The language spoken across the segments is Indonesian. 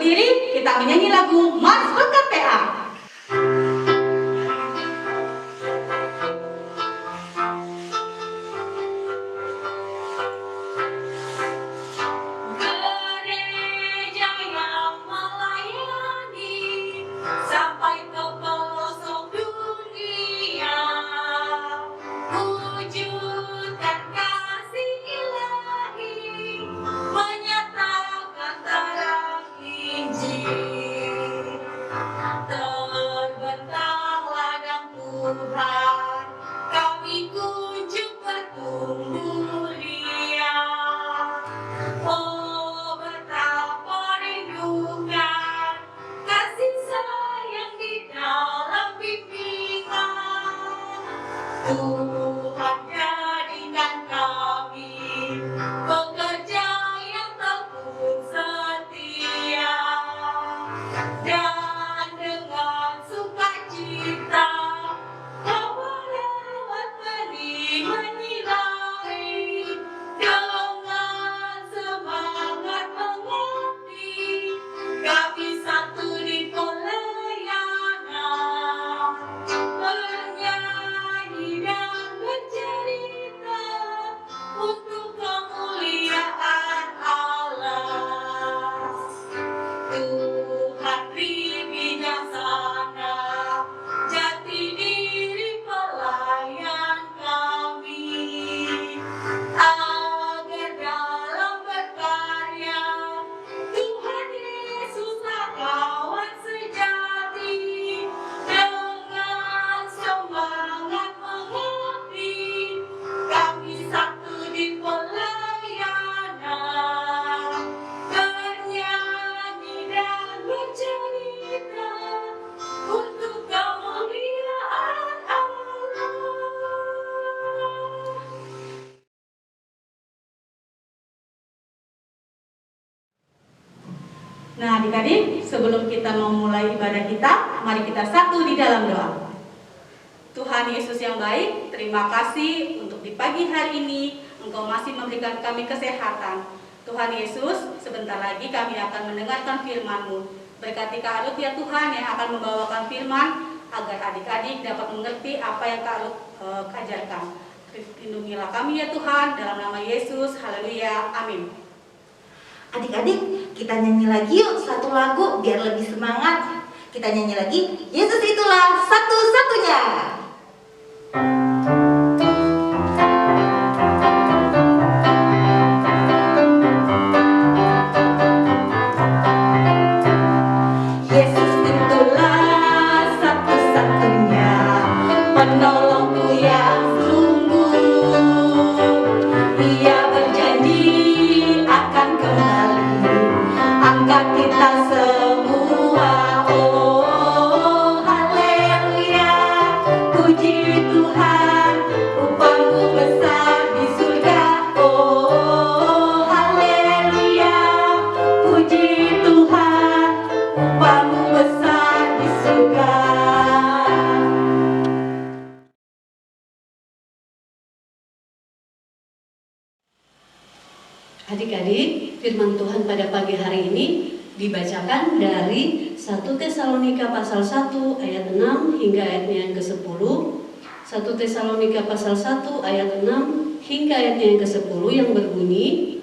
berdiri, kita menyanyi lagu Mars Berkat PA. Tuhan jadikan kami pekerja yang tekun setia, dan dengan sukacita kau melewat benih menyinari, dengan semangat mengabdi kami satu di pelayanan, bernyanyi dan bercerita untuk kemuliaan Allah. Tuhan beri bijaksana jati diri pelayan kami, agar dalam berkarya Tuhan Yesuslah kawan sejati, dengan semangat mengabdi kami satu di pelayanan, bernyanyi dan bercerita untuk kemuliaan Allah. Nah, adik-adik, sebelum kita memulai ibadah kita, mari kita satu di dalam doa. Tuhan Yesus yang baik, terima kasih untuk di pagi hari ini Engkau masih memberikan kami kesehatan. Tuhan Yesus, sebentar lagi kami akan mendengarkan firman-Mu. Berkati Kak Ruth ya Tuhan yang akan membawakan firman, agar adik-adik dapat mengerti apa yang Kak Ruth ajarkan. Lindungilah kami ya Tuhan, dalam nama Yesus, haleluya, amin. Adik-adik, kita nyanyi lagi yuk satu lagu biar lebih semangat. Kita nyanyi lagi, Yesus itulah satu-satunya. Yesus itulah satu-satunya penolongku yang sungguh. Ia berjanji akan kembali angkat kita semua. Oh haleluya, puji Tuhan, upahmu besar di surga. Oh haleluya, puji Tuhan, upahmu besar di surga. Adik-adik, firman Tuhan pada pagi hari ini dibacakan dari 1 Tesalonika pasal 1 ayat 6 hingga ayatnya yang ke-10. 1 Tesalonika pasal 1 ayat 6 hingga ayatnya yang ke-10 yang berbunyi,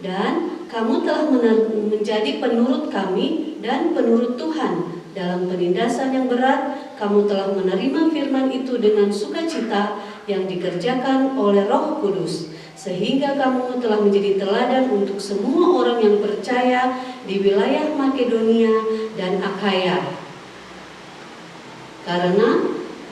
"Dan kamu telah menjadi penurut kami dan penurut Tuhan dalam penindasan yang berat. Kamu telah menerima firman itu dengan sukacita yang dikerjakan oleh Roh Kudus, sehingga kamu telah menjadi teladan untuk semua orang yang percaya di wilayah Makedonia dan Akhaya. Karena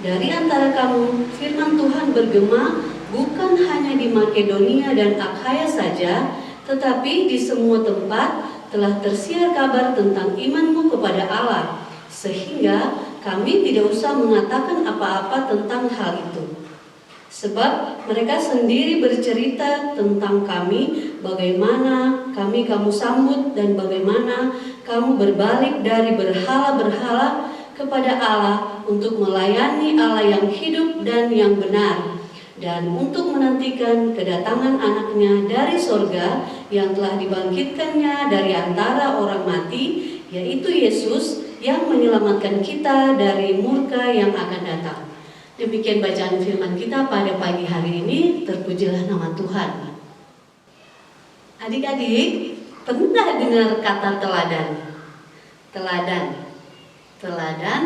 dari antara kamu firman Tuhan bergema bukan hanya di Makedonia dan Akhaya saja, tetapi di semua tempat telah tersiar kabar tentang imanmu kepada Allah, sehingga kami tidak usah mengatakan apa-apa tentang hal itu. Sebab mereka sendiri bercerita tentang kami, bagaimana kamu sambut dan bagaimana kamu berbalik dari berhala-berhala kepada Allah untuk melayani Allah yang hidup dan yang benar, dan untuk menantikan kedatangan anaknya dari sorga yang telah dibangkitkannya dari antara orang mati, yaitu Yesus yang menyelamatkan kita dari murka yang akan datang. Demikian bacaan firman kita pada pagi hari ini. Terpujilah nama Tuhan. Adik-adik, pernah dengar kata teladan? Teladan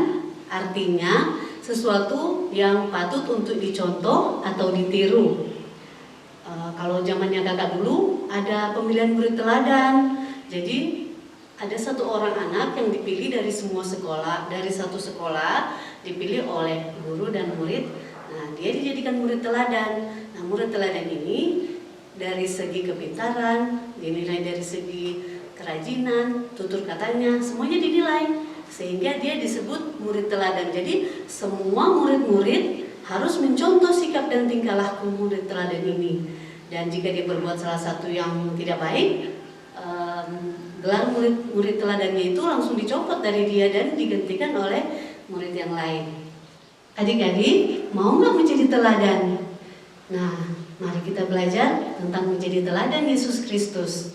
artinya sesuatu yang patut untuk dicontoh atau ditiru. Kalau zamannya kakak dulu ada pemilihan murid teladan. Jadi ada satu orang anak yang dipilih dari semua sekolah, dari satu sekolah dipilih oleh guru dan murid. Nah, dia dijadikan murid teladan. Nah, murid teladan ini dari segi kepintaran, dinilai dari segi kerajinan, tutur katanya, semuanya dinilai. Sehingga dia disebut murid teladan. Jadi semua murid-murid harus mencontoh sikap dan tingkah laku murid teladan ini. Dan jika dia berbuat salah satu yang tidak baik, gelar murid teladannya itu langsung dicopot dari dia dan digantikan oleh murid yang lain. Adik-adik, mau nggak menjadi teladan? Nah, mari kita belajar tentang menjadi teladan Yesus Kristus.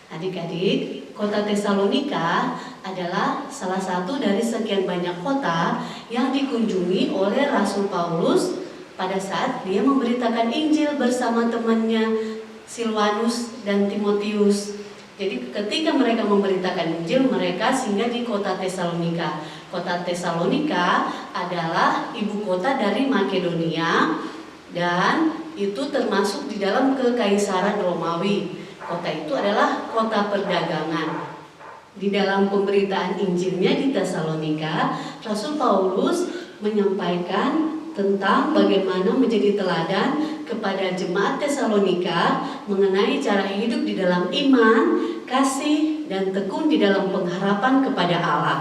Adik-adik, kota Tesalonika adalah salah satu dari sekian banyak kota yang dikunjungi oleh Rasul Paulus pada saat dia memberitakan Injil bersama temannya Silwanus dan Timotius. Jadi ketika mereka memberitakan Injil, mereka singgah di kota Tesalonika. Kota Tesalonika adalah ibu kota dari Makedonia dan itu termasuk di dalam kekaisaran Romawi. Kota itu adalah kota perdagangan. Di dalam pemberitaan Injilnya di Tesalonika, Rasul Paulus menyampaikan tentang bagaimana menjadi teladan kepada jemaat Tesalonika mengenai cara hidup di dalam iman, kasih, dan tekun di dalam pengharapan kepada Allah.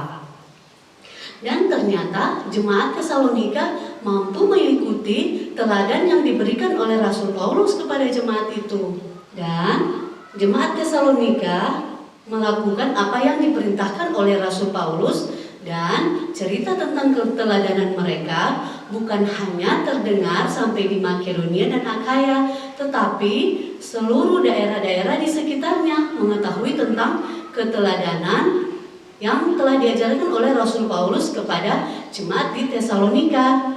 Dan ternyata jemaat Tesalonika mampu mengikuti teladan yang diberikan oleh Rasul Paulus kepada jemaat itu. Dan jemaat Tesalonika melakukan apa yang diperintahkan oleh Rasul Paulus, dan cerita tentang keteladanan mereka bukan hanya terdengar sampai di Makedonia dan Akhaya, tetapi seluruh daerah-daerah di sekitarnya mengetahui tentang keteladanan yang telah diajarkan oleh Rasul Paulus kepada jemaat di Tesalonika.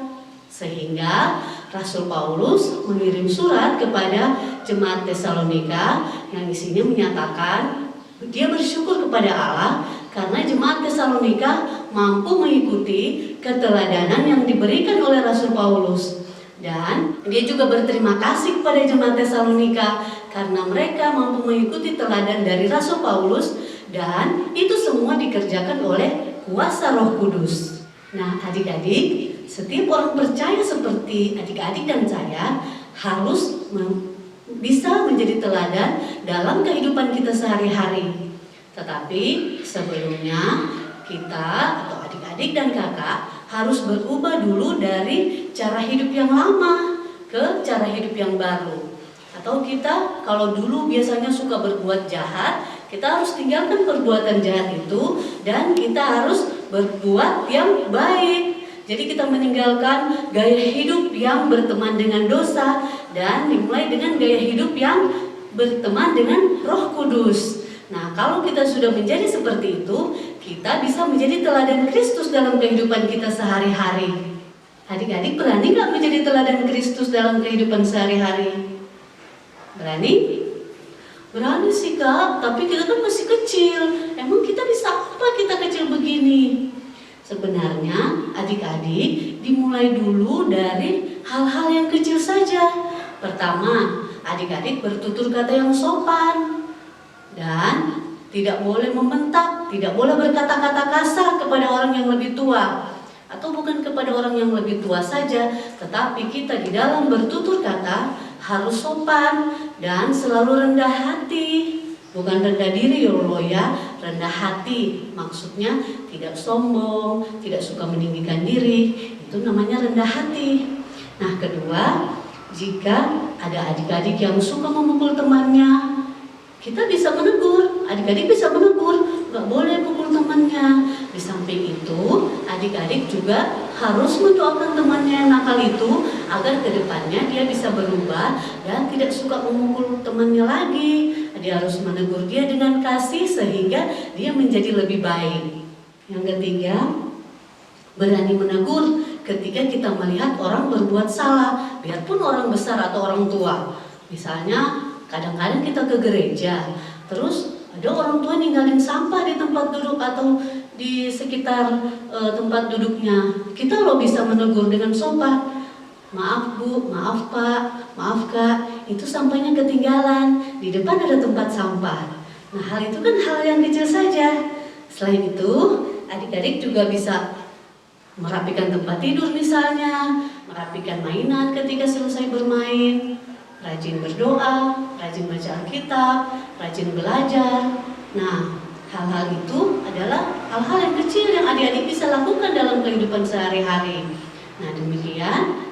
Sehingga Rasul Paulus mengirim surat kepada jemaat Tesalonika yang isinya menyatakan dia bersyukur kepada Allah karena jemaat Tesalonika mampu mengikuti keteladanan yang diberikan oleh Rasul Paulus. Dan dia juga berterima kasih kepada jemaat Tesalonika karena mereka mampu mengikuti teladan dari Rasul Paulus, dan itu semua dikerjakan oleh kuasa Roh Kudus. Nah, adik-adik, setiap orang percaya seperti adik-adik dan saya harus bisa menjadi teladan dalam kehidupan kita sehari-hari. Tetapi sebelumnya kita atau adik-adik dan kakak harus berubah dulu dari cara hidup yang lama ke cara hidup yang baru. Atau kita kalau dulu biasanya suka berbuat jahat, kita harus tinggalkan perbuatan jahat itu dan kita harus berbuat yang baik. Jadi kita meninggalkan gaya hidup yang berteman dengan dosa dan dimulai dengan gaya hidup yang berteman dengan Roh Kudus. Nah, kalau kita sudah menjadi seperti itu, kita bisa menjadi teladan Kristus dalam kehidupan kita sehari-hari. Adik-adik berani nggak menjadi teladan Kristus dalam kehidupan sehari-hari? Berani? Berani sih kak, tapi kita kan masih kecil. Emang kita bisa apa kita kecil begini? Sebenarnya adik-adik dimulai dulu dari hal-hal yang kecil saja. Pertama, adik-adik bertutur kata yang sopan dan tidak boleh membentak, tidak boleh berkata-kata kasar kepada orang yang lebih tua. Atau bukan kepada orang yang lebih tua saja, tetapi kita di dalam bertutur kata harus sopan dan selalu rendah hati. Bukan rendah diri ya, rendah hati. Maksudnya tidak sombong, tidak suka meninggikan diri. Itu namanya rendah hati. Nah, kedua, jika ada adik-adik yang suka memukul temannya, kita bisa menegur. Adik-adik bisa menegur, nggak boleh pukul temannya. Di samping itu, adik-adik juga harus mendoakan temannya yang nakal itu agar kedepannya dia bisa berubah dan tidak suka memukul temannya lagi. dia harus menegur dia dengan kasih sehingga dia menjadi lebih baik. Yang ketiga, berani menegur ketika kita melihat orang berbuat salah, biarpun orang besar atau orang tua. Misalnya, kadang-kadang kita ke gereja, terus ada orang tua ninggalin sampah di tempat duduk atau di sekitar tempat duduknya. Kita loh bisa menegur dengan sopan. Maaf Bu, maaf Pak, maaf Kak, itu sampahnya ketinggalan, di depan ada tempat sampah. Nah, hal itu kan hal yang kecil saja. Selain itu, adik-adik juga bisa merapikan tempat tidur misalnya, merapikan mainan ketika selesai bermain, rajin berdoa, rajin baca Alkitab, rajin belajar. Nah, hal-hal itu adalah hal-hal yang kecil yang adik-adik bisa lakukan dalam kehidupan sehari-hari. Nah,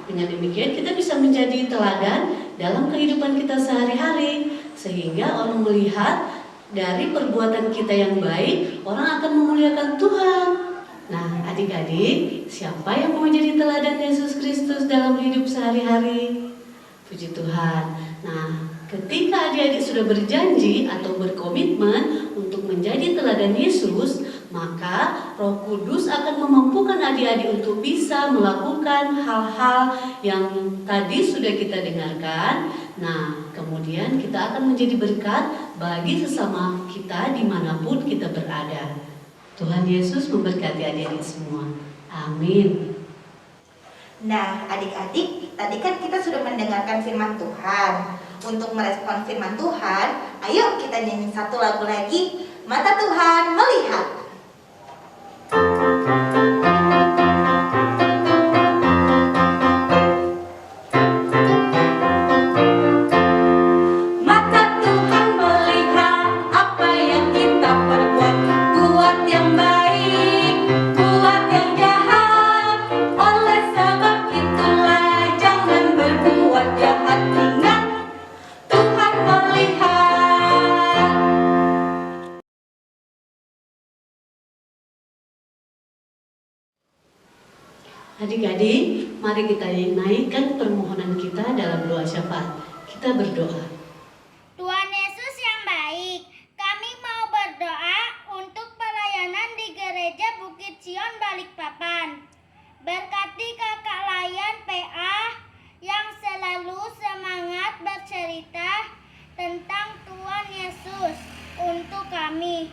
dengan demikian kita bisa menjadi teladan dalam kehidupan kita sehari-hari, sehingga orang melihat dari perbuatan kita yang baik, orang akan memuliakan Tuhan. Nah, adik-adik, siapa yang mau jadi teladan Yesus Kristus dalam hidup sehari-hari? Puji Tuhan. Nah, ketika adik-adik sudah berjanji atau berkomitmen untuk menjadi teladan Yesus, maka Roh Kudus akan memampukan adik-adik untuk bisa melakukan hal-hal yang tadi sudah kita dengarkan. Nah, kemudian kita akan menjadi berkat bagi sesama kita dimanapun kita berada. Tuhan Yesus memberkati adik-adik semua. Amin. Nah, adik-adik, tadi kan kita sudah mendengarkan firman Tuhan. Untuk merespon firman Tuhan, ayo kita nyanyi satu lagu lagi, Mata Tuhan Melihat. Adik-adik, mari kita naikkan permohonan kita dalam doa syafaat. Kita berdoa. Tuhan Yesus yang baik, kami mau berdoa untuk pelayanan di Gereja Bukit Sion Balikpapan. Berkati kakak Layan PA yang selalu semangat bercerita tentang Tuhan Yesus untuk kami.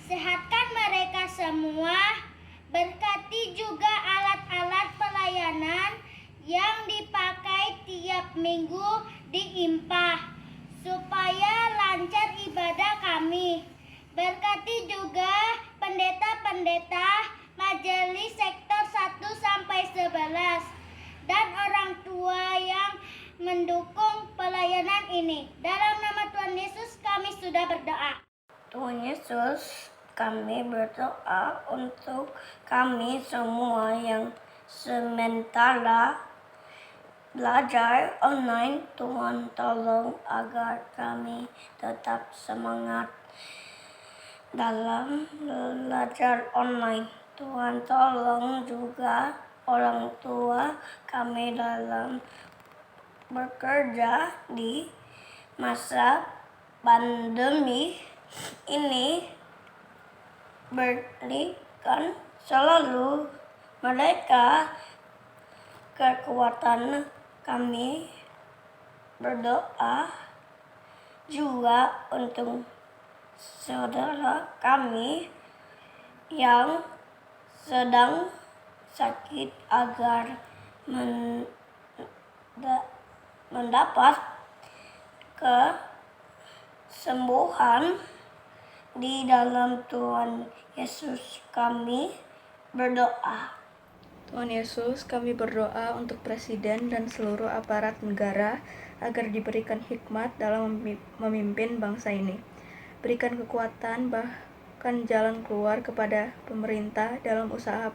Sehatkan mereka semua. Berkati juga alat-alat pelayanan yang dipakai tiap minggu di IMPA supaya lancar ibadah kami. Berkati juga pendeta-pendeta majelis sektor 1 sampai 11 dan orang tua yang mendukung pelayanan ini. Dalam nama Tuhan Yesus kami sudah berdoa. Tuhan Yesus, kami berdoa untuk kami semua yang sementara belajar online. Tuhan tolong agar kami tetap semangat dalam belajar online. Tuhan tolong juga orang tua kami dalam bekerja di masa pandemi ini. Berikan selalu mereka kekuatan. Kami berdoa juga untuk saudara kami yang sedang sakit agar mendapat kesembuhan. Di dalam Tuhan Yesus kami berdoa. Tuhan Yesus, kami berdoa untuk Presiden dan seluruh aparat negara agar diberikan hikmat dalam memimpin bangsa ini. Berikan kekuatan bahkan jalan keluar kepada pemerintah dalam usaha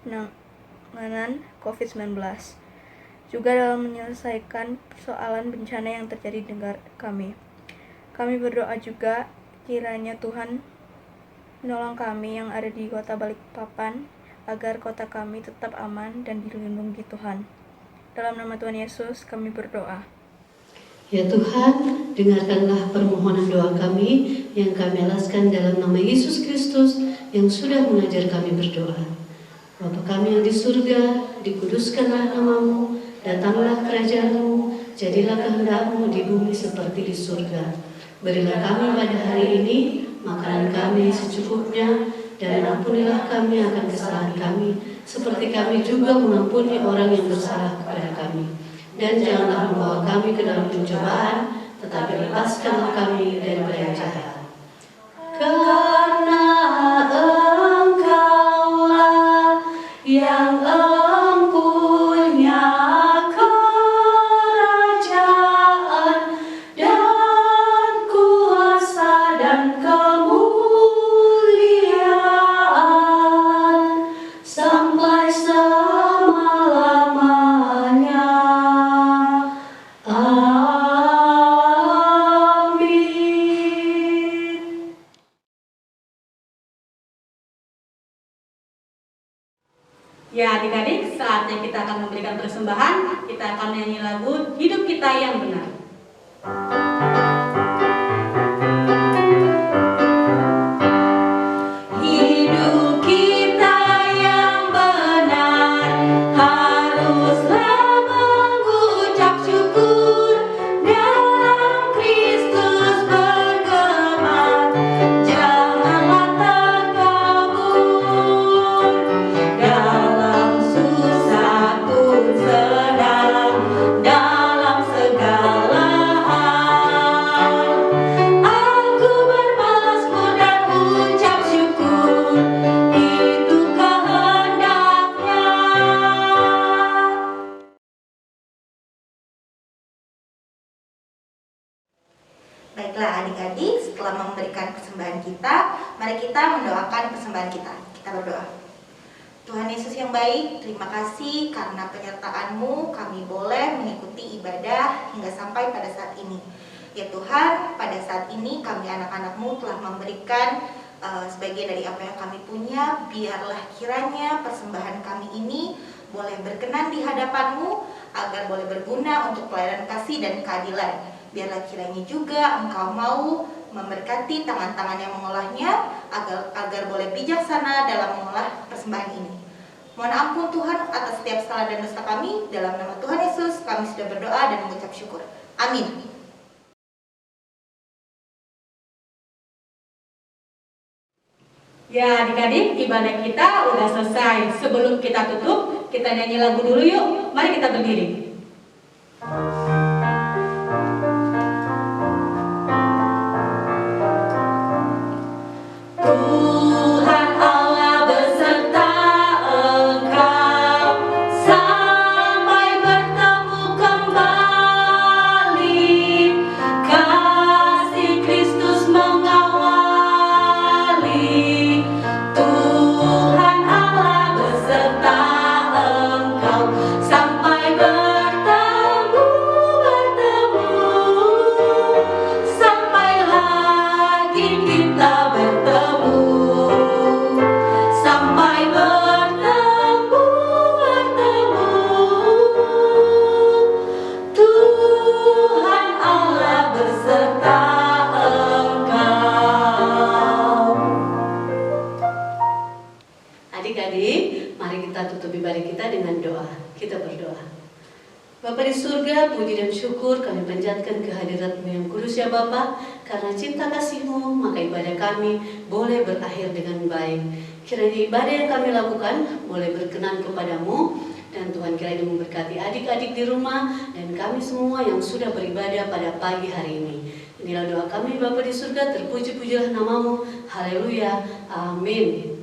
penanganan COVID-19. Juga dalam menyelesaikan persoalan bencana yang terjadi di negara kami. Kami berdoa juga kiranya Tuhan menolong kami yang ada di kota Balikpapan agar kota kami tetap aman dan dilindungi Tuhan. Dalam nama Tuhan Yesus kami berdoa. Ya Tuhan, dengarkanlah permohonan doa kami yang kami alaskan dalam nama Yesus Kristus yang sudah mengajar kami berdoa. Bapa kami yang di surga, dikuduskanlah namamu, datanglah kerajaan-Mu, jadilah kehendak-Mu di bumi seperti di surga. Berilah kami pada hari ini makanan kami secukupnya, dan ampunilah kami akan kesalahan kami, seperti kami juga mengampuni orang yang bersalah kepada kami. Dan janganlah membawa kami ke dalam pencobaan, tetapi lepaskanlah kami daripada yang jahat. Karena Engkaulah yang empunya kerajaan dan kuasa dan kemuliaan sampai selama-lamanya. Amin. Ya adik-adik, saatnya kita akan memberikan persembahan. Kita akan menyanyi lagu Hidup Kita Yang Benar. Hidup kita yang benar haruslah mengucap syukur, dalam Kristus bergema, janganlah takabur. Dalam susah pun senang, dalam segala hal aku bermazmur dan ucap syukur, itu kehendaknya. Baiklah adik-adik, setelah memberikan persembahan kita, mari kita mendoakan persembahan kita. Kita berdoa. Tuhan Yesus yang baik, terima kasih karena penyertaan-Mu kami boleh mengikuti ibadah hingga sampai pada saat ini. Ya Tuhan, pada saat ini kami anak-anak-Mu telah memberikan sebagian dari apa yang kami punya. Biarlah kiranya persembahan kami ini boleh berkenan di hadapan-Mu, agar boleh berguna untuk pelayanan kasih dan keadilan. Biarlah kiranya juga Engkau mau memberkati tangan-tangan yang mengolahnya, agar boleh bijaksana dalam mengolah persembahan ini. Mohon ampun Tuhan atas setiap salah dan dosa kami. Dalam nama Tuhan Yesus kami sudah berdoa dan mengucap syukur. Amin. Ya adik-adik, ibadah kita udah selesai. Sebelum kita tutup, kita nyanyi lagu dulu yuk. Mari kita berdiri. Tuhan Allah beserta Engkau sampai bertemu kembali. Kasih Kristus mengawali. Tuhan Allah beserta Engkau sampai bertemu, sampai lagi kita bertemu, sampai bertemu. Tuhan Allah beserta Engkau. Adik-adik, mari kita tutup ibadah kita dengan doa. Kita berdoa. Bapa di surga, puji dan syukur kami panjatkan kehadirat-Mu yang kudus ya Bapa. Karena cinta kasih-Mu, maka ibadah kami boleh berakhir dengan baik. Kiranya ibadah yang kami lakukan boleh berkenan kepadamu. Dan Tuhan kiranya memberkati adik-adik di rumah dan kami semua yang sudah beribadah pada pagi hari ini. Inilah doa kami Bapa di surga, terpuji-pujilah namamu. Haleluya. Amin.